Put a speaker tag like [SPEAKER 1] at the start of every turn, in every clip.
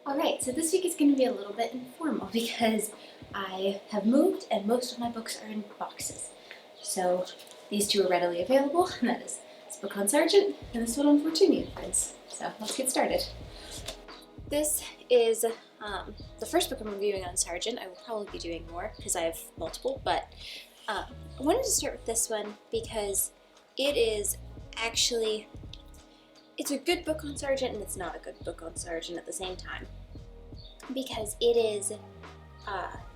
[SPEAKER 1] Alright, so this week is going to be a little bit informal because I have moved and most of my books are in boxes. So these two are readily available, and that is this book on Sargent and this one on Fortuny and Friends. So let's get started. This is the first book I'm reviewing on Sargent. I will probably be doing more because I have multiple, but I wanted to start with this one because it is actually it's a good book on Sargent and it's not a good book on Sargent at the same time, because it is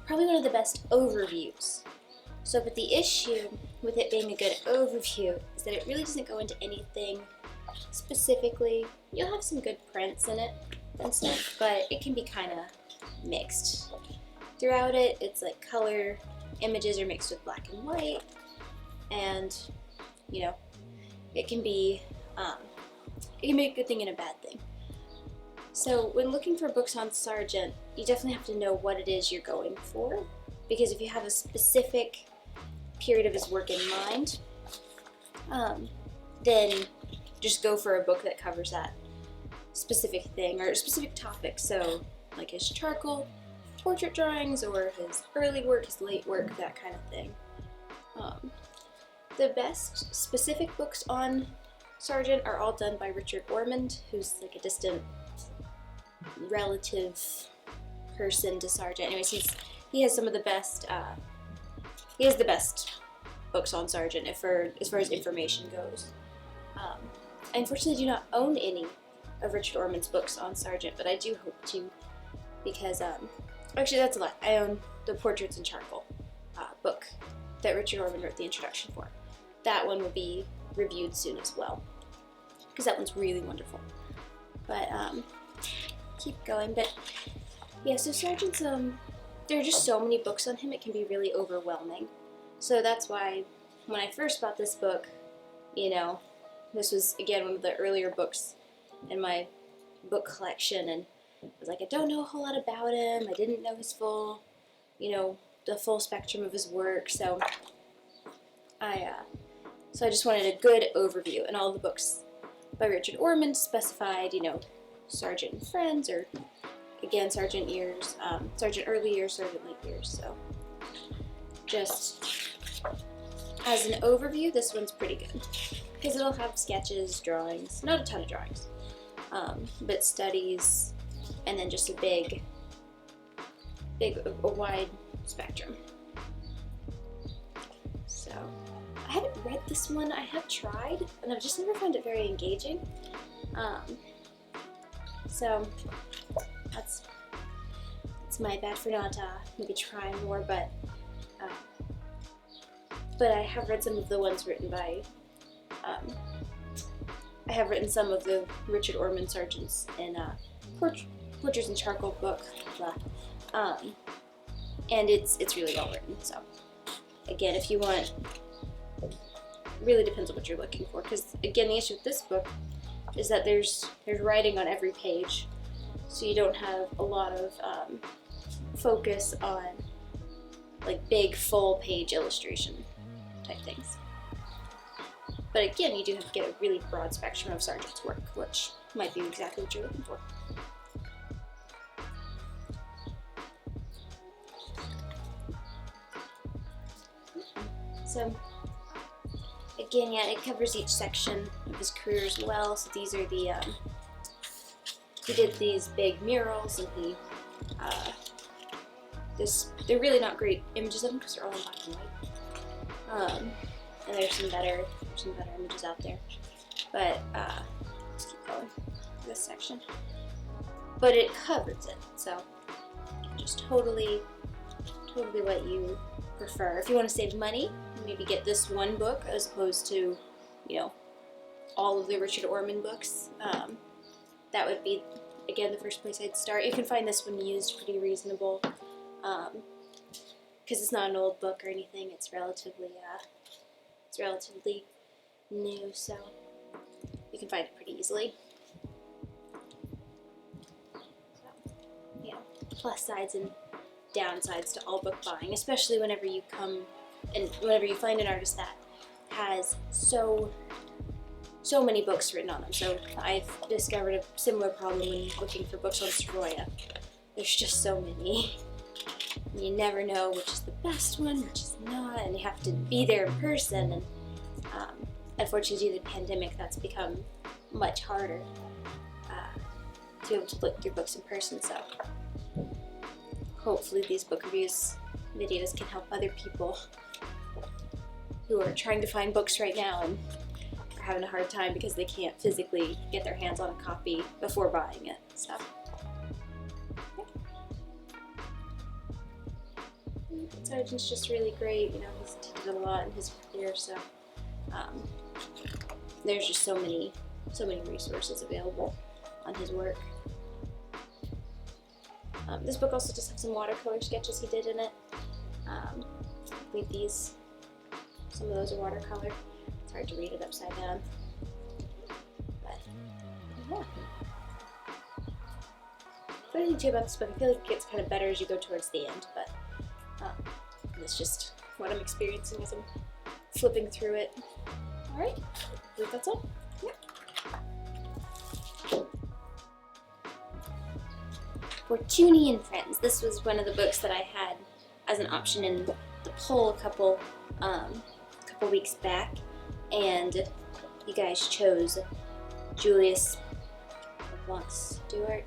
[SPEAKER 1] probably one of the best overviews. So, but the issue with it being a good overview is that it really doesn't go into anything specifically. You'll have some good prints in it and stuff, but it can be kind of mixed. Throughout it, it's like color images are mixed with black and white, and you know, it can be a good thing and a bad thing. So when looking for books on Sargent, you definitely have to know what it is you're going for, because if you have a specific period of his work in mind, then just go for a book that covers that specific thing or a specific topic. So like his charcoal portrait drawings or his early work, his late work, that kind of thing. The best specific books on Sargent are all done by Richard Ormond, who's like a distant relative person to Sargent. Anyways, he has some of the best. He has the best books on Sargent as far as information goes. I unfortunately do not own any of Richard Ormond's books on Sargent, but I do hope to, because actually that's a lie. I own the Portraits in Charcoal book that Richard Ormond wrote the introduction for. That one will be reviewed soon as well, because that one's really wonderful. But keep going. But yeah, so Sargent's there are just so many books on him, it can be really overwhelming. So that's why when I first bought this book, this was again one of the earlier books in my book collection, and I was like, I don't know a whole lot about him. I didn't know his full, the full spectrum of his work. So I just wanted a good overview, and all the books by Richard Ormond specified, Sargent and Friends, or again, Sargent years, Sargent early years, Sargent late years. So just as an overview, this one's pretty good because it'll have sketches, drawings, not a ton of drawings, but studies, and then just a wide spectrum. So I haven't read this one. I have tried, and I've just never found it very engaging. So that's my bad for not maybe trying more, but I have read some of the ones written by. I have written some of the Richard Ormond Sargents in Portraits in Charcoal book, and it's really well written. So again, if you want, really depends on what you're looking for, because again, the issue with this book is that there's writing on every page, so you don't have a lot of focus on like big full page illustration type things. But again, you do have to get a really broad spectrum of Sargent's work, which might be exactly what you're looking for. So again, yeah, it covers each section of his career as well. So these are the he did these big murals, and they're really not great images of them because they're all in black and white. And there's some better images out there. But let's keep going for this section. But it covers it, so just totally what you prefer. If you want to save money, maybe get this one book as opposed to, all of the Richard Ormond books. That would be, again, the first place I'd start. You can find this one used pretty reasonable, because it's not an old book or anything. It's relatively new, so you can find it pretty easily. So, yeah, plus sides and downsides to all book buying, especially whenever you find an artist that has so so many books written on them. So I've discovered a similar problem when looking for books on Soroya. There's just so many. You never know which is the best one, which is not, and you have to be there in person. And unfortunately, due to the pandemic, that's become much harder to be able to look through books in person. So hopefully these book reviews videos can help other people who are trying to find books right now and are having a hard time because they can't physically get their hands on a copy before buying it. So. Sargent's just really great, you know, he's did a lot in his career, so there's just so many resources available on his work. This book also just has some watercolor sketches he did in it. I believe some of those are watercolor. It's hard to read it upside down. But, yeah. What do you think about this book? I feel like it gets kind of better as you go towards the end, but it's just what I'm experiencing as I'm flipping through it. Alright, I think that's all. Yeah. Fortuny and Friends. This was one of the books that I had as an option in the poll a couple weeks back, and you guys chose Julius Stewart.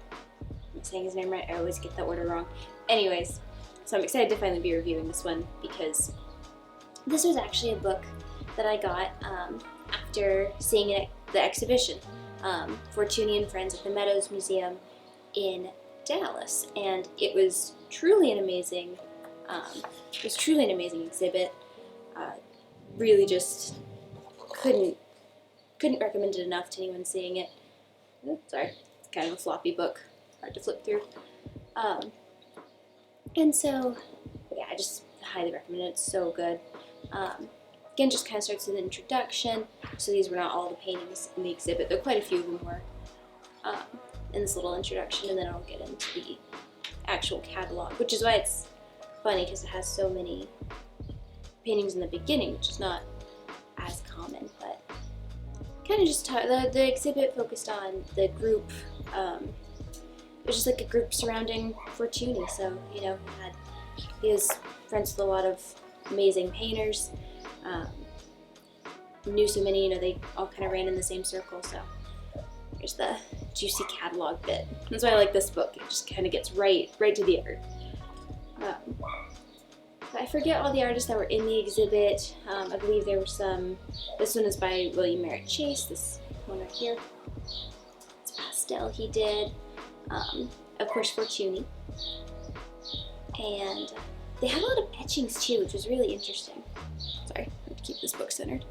[SPEAKER 1] I'm saying his name right, I always get the order wrong. Anyways, so I'm excited to finally be reviewing this one because this was actually a book that I got after seeing it at the exhibition, Fortuny and Friends at the Meadows Museum in Dallas, and it was truly an amazing exhibit. Really just couldn't recommend it enough to anyone seeing it. Oh, sorry, it's kind of a floppy book, hard to flip through. And so, yeah, I just highly recommend it. It's so good. Again, just kind of starts with an introduction. So these were not all the paintings in the exhibit, though quite a few of them were in this little introduction, and then I'll get into the actual catalog, which is why it's funny because it has so many paintings in the beginning, which is not as common, but kind of just the exhibit focused on the group. It was just like a group surrounding Fortuny, so, you know, he was friends with a lot of amazing painters, knew so many, you know, they all kind of ran in the same circle, so here's the juicy catalog bit. That's why I like this book, it just kind of gets right to the art. I forget all the artists that were in the exhibit. I believe there were some. This one is by William Merritt Chase, this one right here. It's a pastel he did. Of course, Fortuny. And they had a lot of etchings too, which was really interesting. Sorry, I have to keep this book centered.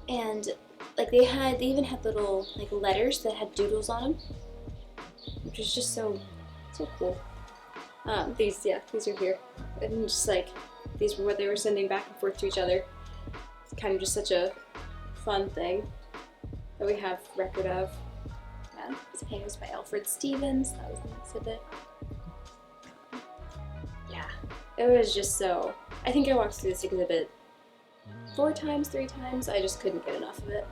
[SPEAKER 1] And like they even had little like letters that had doodles on them, which was just so cool. These are here, and just like these were what they were sending back and forth to each other. It's kind of just such a fun thing that we have record of. Yeah, this painting was by Alfred Stevens. That was in the exhibit. Yeah, it was just so. I think I walked through this exhibit 3 times. I just couldn't get enough of it,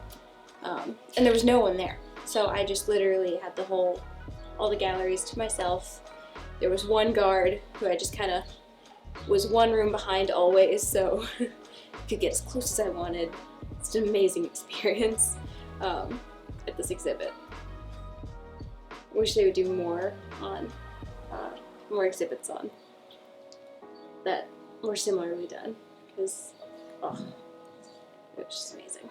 [SPEAKER 1] and there was no one there, so I just literally had all the galleries to myself. There was one guard who I just kind of was one room behind always, so I could get as close as I wanted. It's an amazing experience at this exhibit. I wish they would do more exhibits on that were similarly done, because it was just amazing.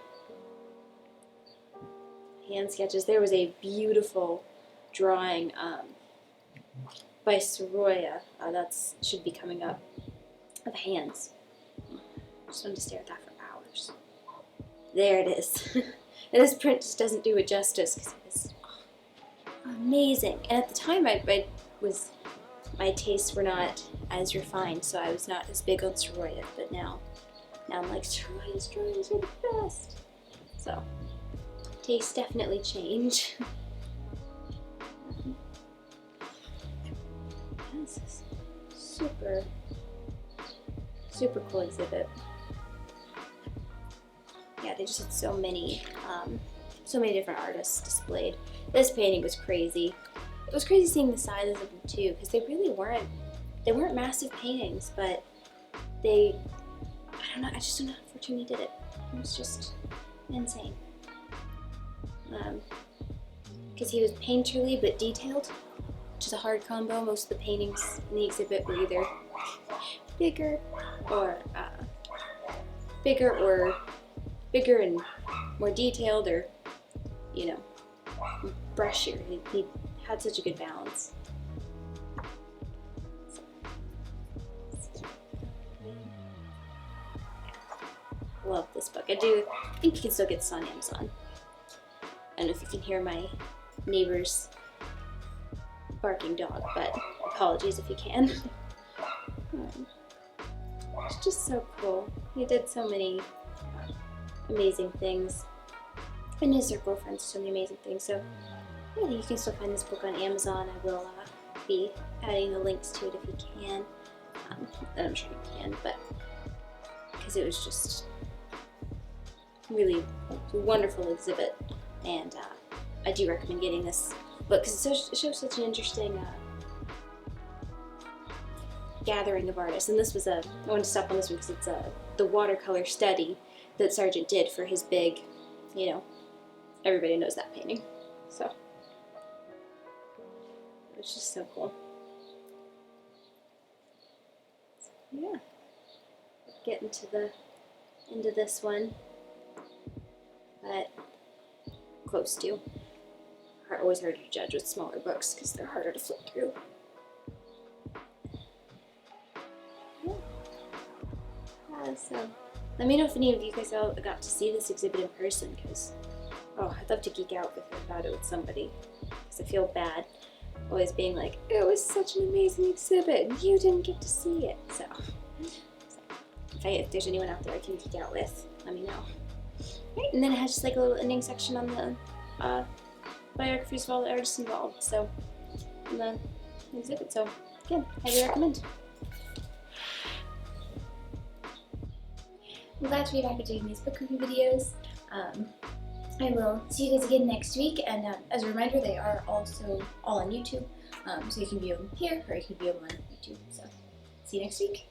[SPEAKER 1] Hand sketches. There was a beautiful drawing by Soroya, that should be coming up, of hands. Just wanted to stare at that for hours. There it is. And this print just doesn't do it justice because it is amazing. And at the time, my tastes were not as refined, so I was not as big on Soroya. But now I'm like, Soroya's drawings are the best. So tastes definitely change. This is super cool exhibit. Yeah, they just had so many different artists displayed. This painting was crazy. It was crazy seeing the sizes of them too, because they really weren't massive paintings, but I don't know, I just don't know how Fortuny did it. It was just insane. Because he was painterly but detailed, which is a hard combo. Most of the paintings in the exhibit were either bigger and more detailed, or, you know, brushier. He had such a good balance. Love this book. I think you can still get this on Amazon. I don't know if you can hear my neighbor's barking dog, but apologies if you can. It's just so cool. He did so many amazing things, and his circle of friends did so many amazing things. So yeah, you can still find this book on Amazon. I will be adding the links to it if you can. And I'm sure you can, but because it was just really a wonderful exhibit, and I do recommend getting this book because it shows such an interesting gathering of artists. And this was I wanted to stop on this one because it's the watercolor study that Sargent did for his big, you know, everybody knows that painting. So it's just so cool. So, yeah, get into this one, but close to. Always harder to judge with smaller books because they're harder to flip through. Yeah. So let me know if any of you guys all got to see this exhibit in person, because I'd love to geek out about it with somebody, because I feel bad always being like, it was such an amazing exhibit and you didn't get to see it. So if there's anyone out there I can geek out with, let me know. Right, and then it has just like a little ending section on the biographies of all the artists involved, so in the exhibit. So again, highly recommend.
[SPEAKER 2] I'm glad to be back at doing these book review videos. I will see you guys again next week, and as a reminder, they are also all on YouTube, so you can view them here or you can view them on YouTube. So see you next week.